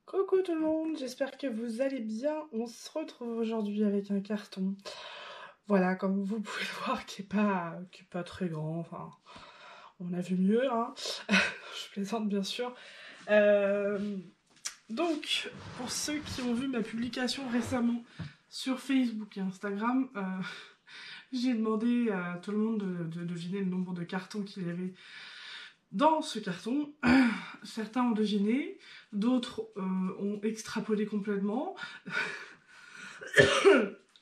Coucou tout le monde, j'espère que vous allez bien. On se retrouve aujourd'hui avec un carton. Voilà, comme vous pouvez le voir, qui est pas très grand. Enfin, on a vu mieux, hein. Je plaisante bien sûr. Donc, pour ceux qui ont vu ma publication récemment sur Facebook et Instagram, j'ai demandé à tout le monde de deviner le nombre de cartons qu'il y avait dans ce carton. Certains ont deviné, d'autres ont extrapolé complètement.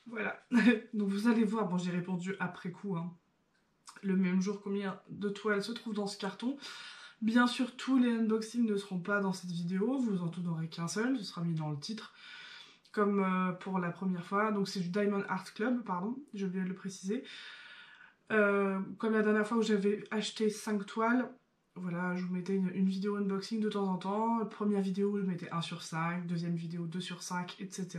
Voilà. Donc vous allez voir, bon j'ai répondu après coup, hein, le même jour combien de toiles se trouvent dans ce carton. Bien sûr, tous les unboxings ne seront pas dans cette vidéo, vous en aurez qu'un seul, ce sera mis dans le titre, comme pour la première fois. Donc c'est du Diamond Art Club, pardon, j'ai oublié de le préciser. Comme la dernière fois où j'avais acheté 5 toiles, voilà, je vous mettais une vidéo unboxing de temps en temps. Première vidéo, je mettais 1 sur 5, deuxième vidéo 2 sur 5, etc.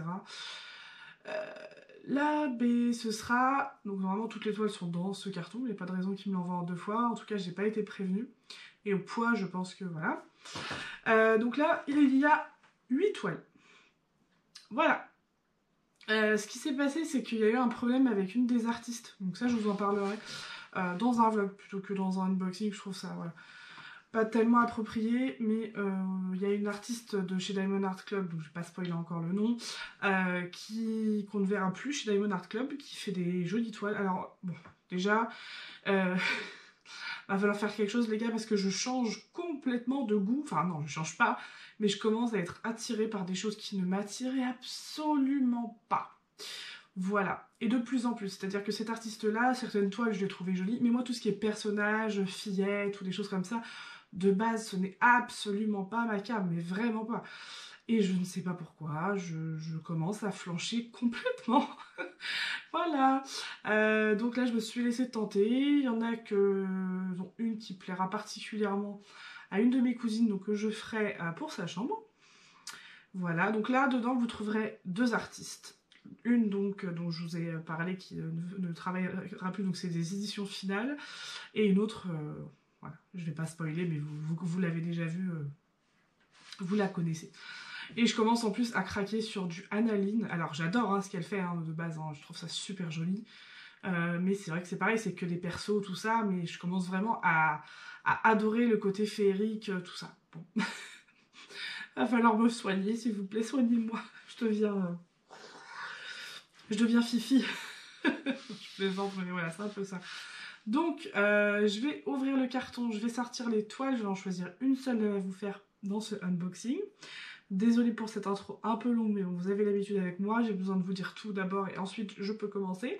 Là, ce sera... Donc vraiment, toutes les toiles sont dans ce carton. Il n'y a pas de raison qu'il me l'envoie en 2 fois. En tout cas, j'ai pas été prévenue. Et au poids, je pense que voilà. Donc là, il y a 8 toiles. Voilà. Ce qui s'est passé, c'est qu'il y a eu un problème avec une des artistes. Donc ça, je vous en parlerai dans un vlog plutôt que dans un unboxing. Je trouve ça, voilà, pas tellement approprié, mais il y a une artiste de chez Diamond Art Club, donc je vais pas spoiler encore le nom, qu'on ne verra plus chez Diamond Art Club, qui fait des jolies toiles. Alors, bon, déjà, va falloir faire quelque chose, les gars, parce que je change complètement de goût. Enfin, non, je change pas, mais je commence à être attirée par des choses qui ne m'attiraient absolument pas. Voilà, et de plus en plus, c'est-à-dire que cet artiste-là, certaines toiles, je l'ai trouvé jolies, mais moi, tout ce qui est personnage, fillette, ou des choses comme ça, de base, ce n'est absolument pas ma came, mais vraiment pas. Et je ne sais pas pourquoi, je commence à flancher complètement. Voilà. Donc là, je me suis laissée tenter. Il y en a dont une qui plaira particulièrement à une de mes cousines, donc que je ferai pour sa chambre. Voilà, donc là, dedans, vous trouverez 2 artistes. Une donc dont je vous ai parlé qui ne travaillera plus, donc c'est des éditions finales. Et une autre... voilà, je vais pas spoiler, mais vous l'avez déjà vu, vous la connaissez. Et je commence en plus à craquer sur du analine. Alors j'adore hein, ce qu'elle fait hein, de base, hein, je trouve ça super joli. Mais c'est vrai que c'est pareil, c'est que des persos, tout ça, mais je commence vraiment à adorer le côté féerique, tout ça. Bon. Va falloir me soigner, s'il vous plaît, soignez-moi. Je deviens fifi. Je plaisante, mais voilà, c'est un peu ça. Donc, je vais ouvrir le carton, je vais sortir les toiles, je vais en choisir une seule à vous faire dans ce unboxing. Désolée pour cette intro un peu longue, mais bon, vous avez l'habitude avec moi, j'ai besoin de vous dire tout d'abord et ensuite je peux commencer.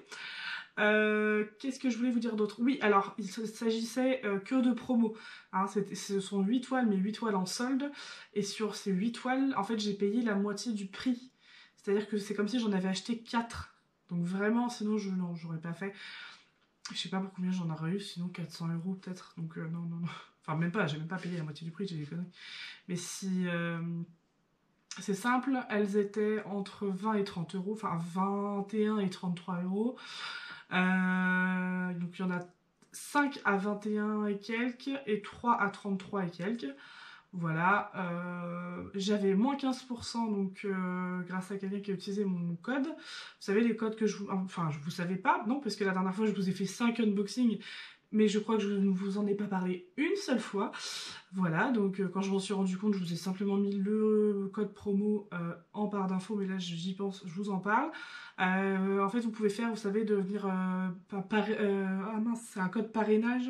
Qu'est-ce que je voulais vous dire d'autre? Oui, alors, il s'agissait que de promo. Hein, ce sont 8 toiles, mais 8 toiles en solde. Et sur ces 8 toiles, en fait, j'ai payé la moitié du prix. C'est-à-dire que c'est comme si j'en avais acheté 4. Donc vraiment, sinon, j'aurais pas fait. Je sais pas pour combien j'en aurais eu, sinon 400 € peut-être. Donc non, non, non. Enfin, même pas, j'ai même pas payé la moitié du prix, j'ai des conneries. Mais si... c'est simple, elles étaient entre 20 et 30 €, enfin 21 et 33 €. Donc il y en a 5 à 21 et quelques et 3 à 33 et quelques. Voilà, j'avais moins 15% donc grâce à quelqu'un qui a utilisé mon code. Vous savez les codes que je vous... Enfin, je vous savais pas, non, parce que la dernière fois je vous ai fait 5 unboxings, mais je crois que je ne vous en ai pas parlé une seule fois. Voilà, donc quand je m'en suis rendu compte, je vous ai simplement mis le code promo en barre d'infos, mais là j'y pense, je vous en parle. En fait, vous pouvez faire, vous savez, devenir... ah mince, c'est un code parrainage.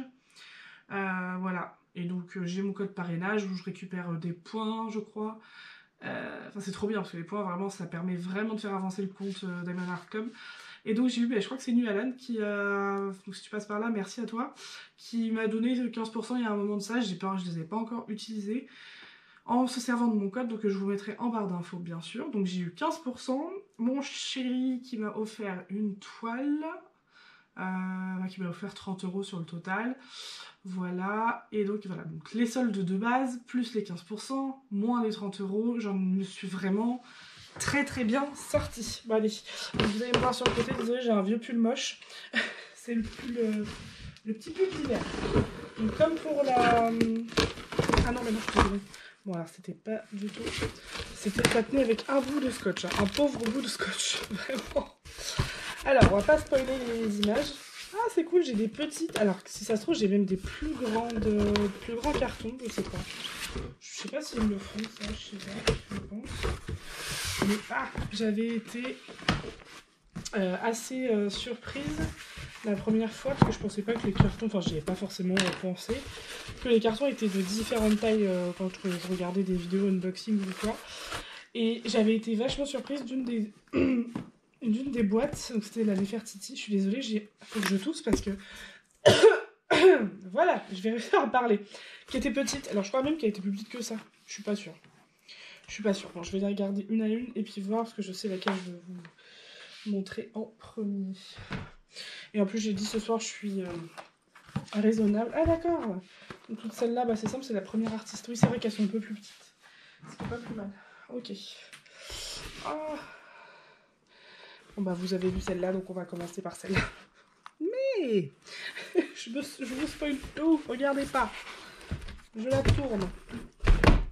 Voilà. Et donc j'ai mon code parrainage où je récupère des points, je crois. Enfin c'est trop bien parce que les points vraiment ça permet vraiment de faire avancer le compte Diamond Art Club. Et donc j'ai eu, je crois que c'est Nualan qui donc si tu passes par là, merci à toi, qui m'a donné 15% il y a un moment de ça, je les ai pas encore utilisés, en se servant de mon code, donc je vous mettrai en barre d'infos bien sûr. Donc j'ai eu 15%, mon chéri qui m'a offert une toile, qui m'a offert 30 € sur le total. Voilà, et donc voilà, donc les soldes de base, plus les 15%, moins les 30 €, j'en me suis vraiment très très bien sortie. Bon allez, donc, vous allez me voir sur le côté, désolé j'ai un vieux pull moche, c'est le petit pull d'hiver. Donc comme pour la... Ah non mais non, je te dirais. Bon, alors, c'était pas du tout... Ça tenait avec un bout de scotch, hein. Un pauvre bout de scotch, vraiment. Alors, on va pas spoiler les images. Ah, c'est cool, j'ai des petites... Alors, si ça se trouve, j'ai même des plus grands cartons, je sais pas. Je sais pas s'ils me le font, ça, je sais pas, je pense. Mais, j'avais été assez surprise la première fois, parce que je pensais pas que les cartons... Enfin, j'y avais pas forcément pensé. Que les cartons étaient de différentes tailles quand je regardais des vidéos unboxing ou quoi. Et j'avais été vachement surprise d'une des... d'une des boîtes, donc c'était la Nefertiti. Je suis désolée, faut que je tousse parce que voilà, je vais réussir à parler. Qui était petite, alors je crois même qu'elle était plus petite que ça. Je suis pas sûre. Bon, je vais les regarder une à une et puis voir parce que je sais laquelle je vais vous montrer en premier. Et en plus j'ai dit ce soir je suis raisonnable. Ah d'accord. Donc toutes celles-là, c'est simple, c'est la première artiste. Oui, c'est vrai qu'elles sont un peu plus petites. C'est pas plus mal. Ok. Ah. Bon vous avez vu celle-là, donc on va commencer par celle-là. Mais je vous spoil tout, regardez pas. Je la tourne.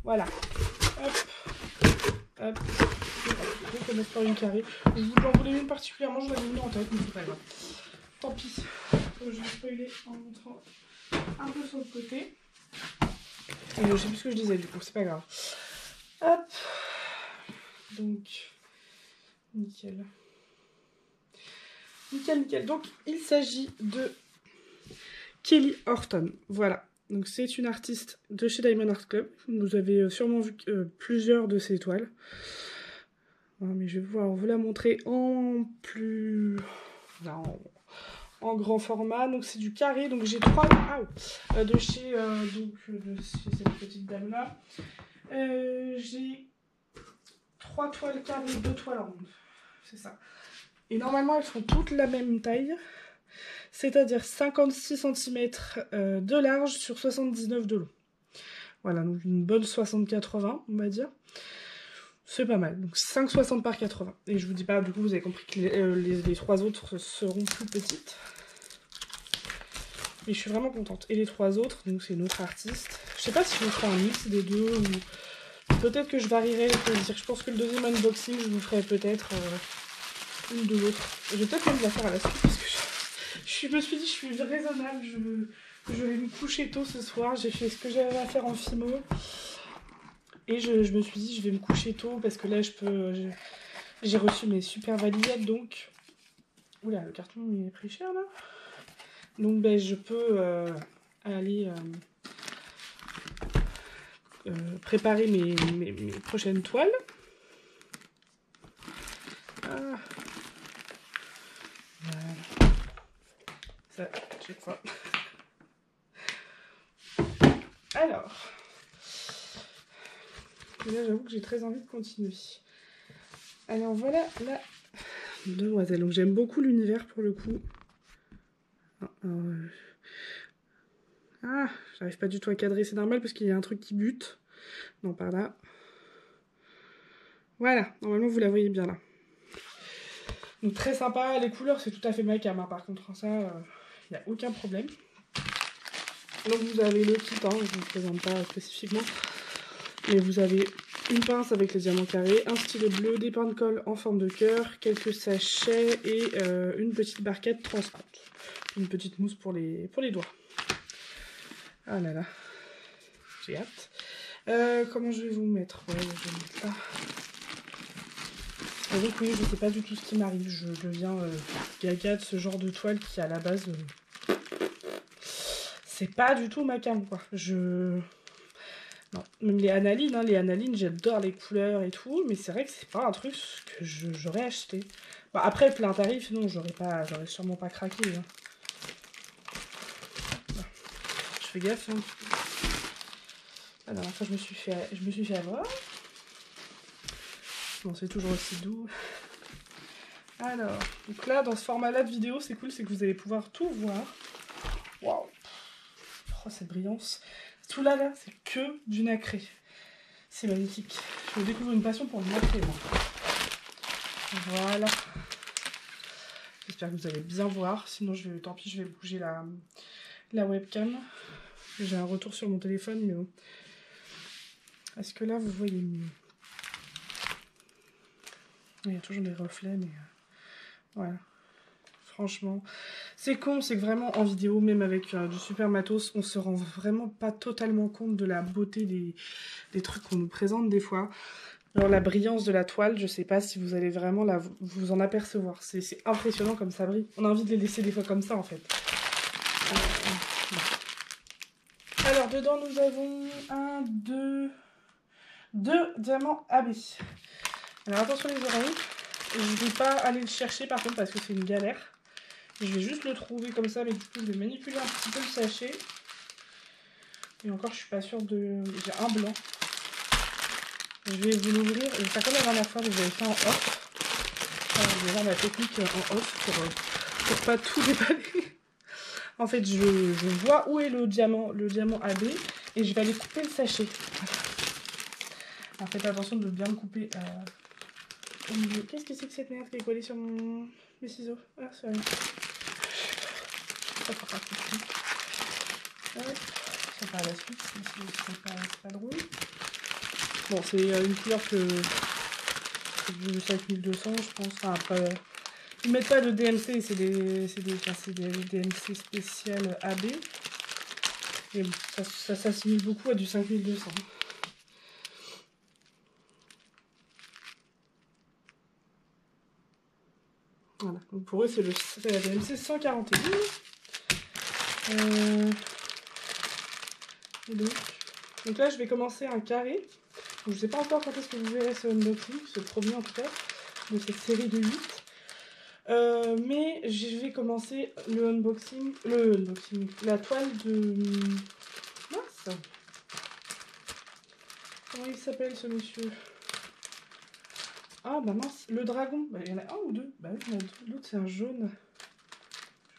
Voilà. Hop. On commence par une carrée. Vous en voulez une particulièrement, je l'avais mis en tête, mais c'est pas grave. Tant pis. Je vais spoiler en montrant un peu sur le côté. Et je sais plus ce que je disais du coup, c'est pas grave. Hop. Donc, nickel. Nickel. Donc, il s'agit de Kelly Horton. Voilà. Donc, c'est une artiste de chez Diamond Art Club. Vous avez sûrement vu plusieurs de ses toiles. Mais je vais pouvoir vous la montrer en plus... en grand format. Donc, c'est du carré. Donc, j'ai 3... de chez cette petite dame-là. J'ai 3 toiles carrées, 2 toiles rondes. C'est ça. Et normalement, elles font toutes la même taille. C'est-à-dire 56 cm de large sur 79 de long. Voilà, donc une bonne 60-80, on va dire. C'est pas mal. Donc 5,60 par 80. Et je vous dis pas, du coup, vous avez compris que les 3 autres seront plus petites. Mais je suis vraiment contente. Et les 3 autres, donc c'est une autre artiste. Je sais pas si je vous ferai un mix des deux ou peut-être que je varierai le plaisir. Je pense que le deuxième unboxing, je vous ferai peut-être une de l'autre. Je vais peut-être même la faire à la suite parce que je me suis dit, je suis raisonnable. Je vais me coucher tôt ce soir. J'ai fait ce que j'avais à faire en fimo. Et je me suis dit, je vais me coucher tôt parce que là, j'ai reçu mes super valisettes, donc... Oula, le carton, il est pris cher, là. Donc, je peux aller préparer mes prochaines toiles. Voilà. Ça, chaque fois. Alors... Et là, j'avoue que j'ai très envie de continuer. Alors, voilà la demoiselle. Donc, j'aime beaucoup l'univers pour le coup. J'arrive pas du tout à cadrer. C'est normal parce qu'il y a un truc qui bute. Non, par là. Voilà. Normalement, vous la voyez bien là. Donc, très sympa. Les couleurs, c'est tout à fait ma cam. Par contre, ça, il n'y a aucun problème. Donc, vous avez le kit. Je ne vous présente pas spécifiquement. Mais vous avez une pince avec les diamants carrés, un stylet bleu, des pains de colle en forme de cœur, quelques sachets et une petite barquette transparente. Une petite mousse pour les doigts. Ah là là, j'ai hâte. Comment je vais vous mettre? Ouais, je vais mettre là. Et donc oui, je sais pas du tout ce qui m'arrive. Je deviens gaga de ce genre de toile qui à la base... c'est pas du tout ma cam, quoi. Non, même les analines, j'adore les couleurs et tout, mais c'est vrai que c'est pas un truc que j'aurais acheté. Bon, après, plein tarif, non, j'aurais sûrement pas craqué. Hein. Bon, je fais gaffe. Hein. La dernière fois, je me suis fait avoir. Bon, c'est toujours aussi doux. Alors, donc là, dans ce format-là de vidéo, c'est cool, c'est que vous allez pouvoir tout voir. Waouh! Oh, cette brillance. Tout là, c'est que du nacré. C'est magnifique. Je découvre une passion pour le nacré, moi. Voilà. J'espère que vous allez bien voir. Sinon, tant pis, je vais bouger la webcam. J'ai un retour sur mon téléphone, mais bon. Est-ce que là, vous voyez mieux? Il y a toujours des reflets, mais voilà. Franchement, c'est con, c'est que vraiment en vidéo, même avec du super matos, on se rend vraiment pas totalement compte de la beauté des trucs qu'on nous présente des fois. Alors la brillance de la toile, je sais pas si vous allez vraiment vous en apercevoir. C'est impressionnant comme ça brille. On a envie de les laisser des fois comme ça en fait. Alors dedans nous avons deux diamants AB. Alors attention les oreilles, je vais pas aller le chercher par contre parce que c'est une galère. Je vais juste le trouver comme ça, mais du coup je vais manipuler un petit peu le sachet. Et encore je suis pas sûre de... J'ai un blanc. Je vais vous l'ouvrir, je vais faire comme la dernière fois, mais j'avais fait en off. Je vais voir ma technique en off pour pas tout déballer. En fait je vois où est le diamant AB et je vais aller couper le sachet. Alors faites attention de bien le couper au milieu. Qu'est-ce que c'est que cette merde qui est collée sur mes ciseaux? Ah, c'est rien. Ça fera pas de soucis. Ouais. Ça part à la suite, c'est pas drôle. Bon, c'est une couleur que du 5200, je pense. Enfin, après, ils mettent pas de DMC, c'est des DMC spécial AB. Et bon, ça s'assimile beaucoup à du 5200. Voilà, donc pour eux c'est la DMC 141. Et donc là je vais commencer un carré. Donc, je sais pas encore quand est-ce que vous verrez ce unboxing, ce premier en tout cas, de cette série de 8. Mais je vais commencer la toile de... Mince. Comment il s'appelle ce monsieur? Ah bah mince, le dragon. Bah, il y en a un ou deux. Bah oui, il y en a deux. L'autre c'est un jaune.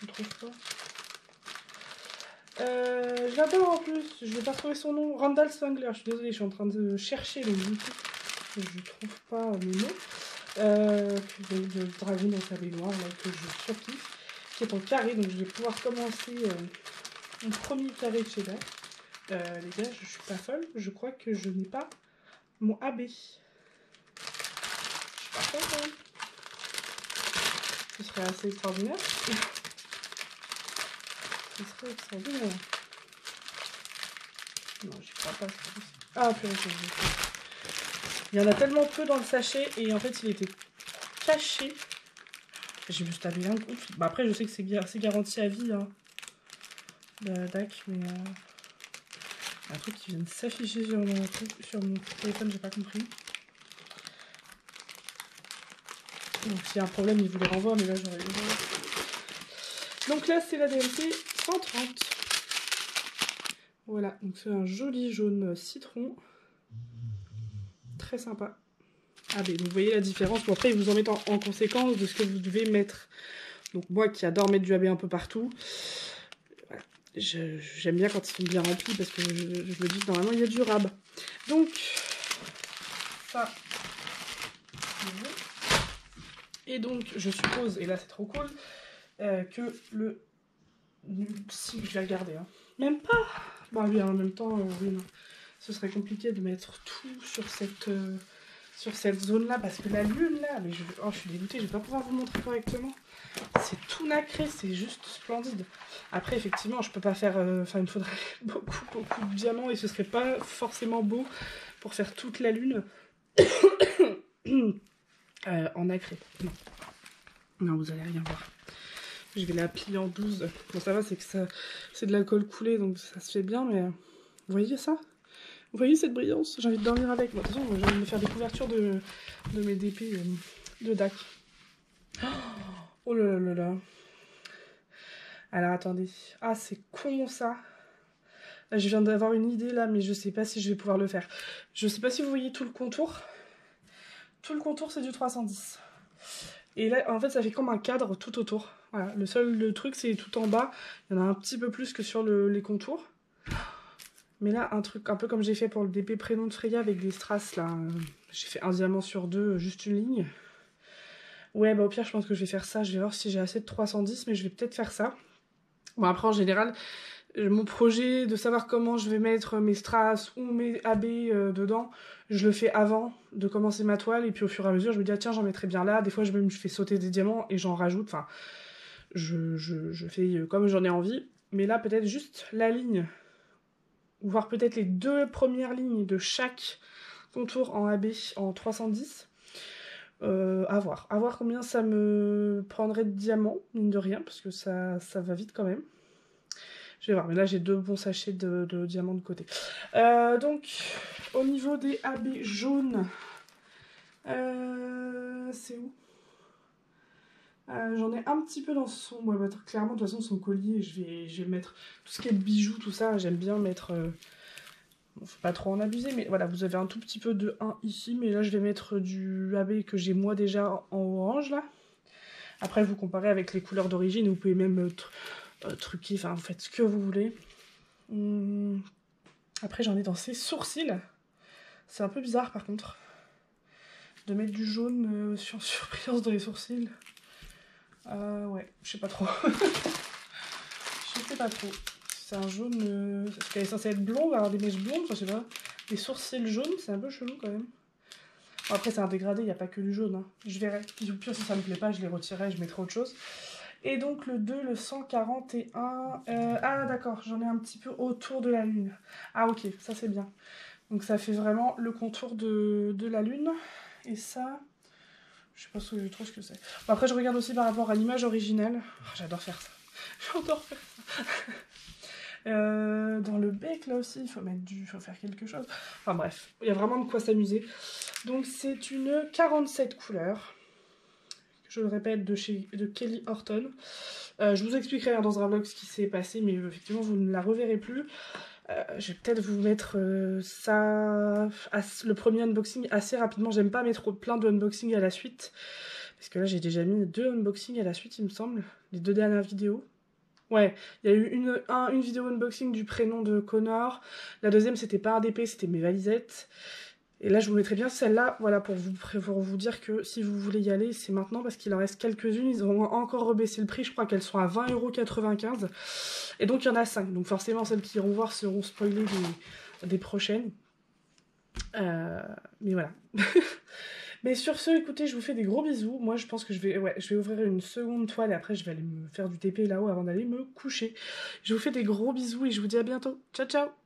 Je le trouve pas. J'adore en plus, je vais pas trouver son nom. Randall Spangler, je suis désolée, je suis en train de chercher le YouTube. Je trouve pas mes mots. Le dragon dans sa baignoire, là, que je surkiffe. Qui est en carré, donc je vais pouvoir commencer mon premier carré de cheddar. Les gars, je suis pas folle, je crois que je n'ai pas mon AB. Je suis pas folle, hein. Ce serait assez extraordinaire. Ce serait extraordinaire. Non, j'y crois pas. Ah, purée, il y en a tellement peu dans le sachet et en fait, il était caché. J'ai juste tapé un coup. Bah, après, je sais que c'est garanti à vie. Hein, DAC, mais un truc qui vient de s'afficher sur mon téléphone, j'ai pas compris. Donc, s'il y a un problème, il vous les renvoie, mais là, j'aurais eu. Donc là, c'est la DMC 130. Voilà, donc c'est un joli jaune citron. Très sympa. Ah ben, vous voyez la différence. Bon, après, ils vous en mettent en conséquence de ce que vous devez mettre. Donc moi qui adore mettre du AB un peu partout, voilà. J'aime bien quand ils sont bien remplis parce que je me dis que normalement il y a du rab. Donc, ça. Et donc, je suppose, et là c'est trop cool, que le... Si, je vais regarder. Hein. Même pas. Bah oui, en même temps, oui, non. Ce serait compliqué de mettre tout sur cette zone-là, parce que la lune, là, mais je suis dégoûtée, je vais pas pouvoir vous montrer correctement. C'est tout nacré, c'est juste splendide. Après, effectivement, je peux pas faire... Enfin, il me faudrait beaucoup de diamants, et ce serait pas forcément beau pour faire toute la lune en nacré. Non. Non, vous allez rien voir. Je vais la plier en 12. Bon, ça va, c'est que ça, c'est de l'alcool coulé, donc ça se fait bien, mais... Vous voyez ça? Vous voyez cette brillance? J'ai envie de dormir avec. Bon, de toute façon, j'ai envie de me faire des couvertures de mes DP de DAC. Oh là là là là. Alors, attendez. Ah, c'est con, ça. Là, je viens d'avoir une idée, là, mais je sais pas si je vais pouvoir le faire. Je sais pas si vous voyez tout le contour. Tout le contour, c'est du 310. Et là, en fait, ça fait comme un cadre tout autour. Voilà. Le truc, c'est tout en bas. Il y en a un petit peu plus que sur les contours. Mais là, un truc un peu comme j'ai fait pour le DP prénom de Freya avec des strass, là. J'ai fait un diamant sur deux, juste une ligne. Ouais, bah au pire, je pense que je vais faire ça. Je vais voir si j'ai assez de 310, mais je vais peut-être faire ça. Bon, après, en général, Mon projet de savoir comment je vais mettre mes strass ou mes AB dedans, je le fais avant de commencer ma toile, et puis au fur et à mesure, je me dis, ah, tiens, j'en mettrai bien là. Des fois, je fais sauter des diamants et j'en rajoute. Enfin, je fais comme j'en ai envie. Mais là, peut-être juste la ligne, voire peut-être les 2 premières lignes de chaque contour en AB en 310. À voir combien ça me prendrait de diamants, mine de rien, parce que ça va vite quand même. Je vais voir, mais là j'ai 2 bons sachets de diamants de côté. Donc, au niveau des AB jaunes, c'est où? J'en ai un petit peu dans son... Ouais, bah, clairement, de toute façon, son collier, je vais mettre tout ce qui est bijoux, tout ça. J'aime bien mettre... Bon, faut pas trop en abuser, mais voilà, vous avez un tout petit peu de 1 ici. Mais là, je vais mettre du AB que j'ai moi déjà en orange, là. Après, vous comparez avec les couleurs d'origine. Vous pouvez même truquer, enfin, vous faites ce que vous voulez. Après, j'en ai dans ses sourcils. C'est un peu bizarre, par contre, de mettre du jaune sur surbrillance dans les sourcils. Ouais, je sais pas trop. Je sais pas trop. C'est un jaune... Parce qu'elle est censée être blonde, avoir des mèches blondes, enfin, je sais pas. Des sourcils jaunes, c'est un peu chelou quand même. Bon, après, c'est un dégradé, il n'y a pas que du jaune. Hein. Je verrai. Puis au pire, si ça me plaît pas, je les retirerai, je mettrai autre chose. Et donc le 2, le 141... ah d'accord, j'en ai un petit peu autour de la lune. Ah ok, ça c'est bien. Donc ça fait vraiment le contour de la lune. Et ça... Je sais pas trop ce que c'est. Bon, après, je regarde aussi par rapport à l'image originale. Oh, j'adore faire ça. J'adore faire ça. Dans le bec, là aussi, il faut faire quelque chose. Enfin bref, il y a vraiment de quoi s'amuser. Donc c'est une 47 couleurs. Je le répète, de Kelly Horton. Je vous expliquerai dans un vlog ce qui s'est passé, mais effectivement, vous ne la reverrez plus. Je vais peut-être vous mettre le premier unboxing assez rapidement. J'aime pas mettre plein de unboxing à la suite. Parce que là, j'ai déjà mis 2 unboxings à la suite, il me semble. Les 2 dernières vidéos. Ouais, il y a eu une vidéo unboxing du prénom de Connor. La deuxième, c'était pas un DP, c'était mes valisettes. Et là, je vous mettrai bien celle-là, voilà, pour vous dire que si vous voulez y aller, c'est maintenant, parce qu'il en reste quelques-unes. Ils ont encore rebaissé le prix, je crois qu'elles sont à 20,95 €. Et donc, il y en a 5. Donc forcément, celles qui iront voir seront spoilées des prochaines. Mais voilà. Mais sur ce, écoutez, je vous fais des gros bisous. Moi, je pense que je vais ouvrir une seconde toile et après, je vais aller me faire du TP là-haut avant d'aller me coucher. Je vous fais des gros bisous et je vous dis à bientôt. Ciao, ciao!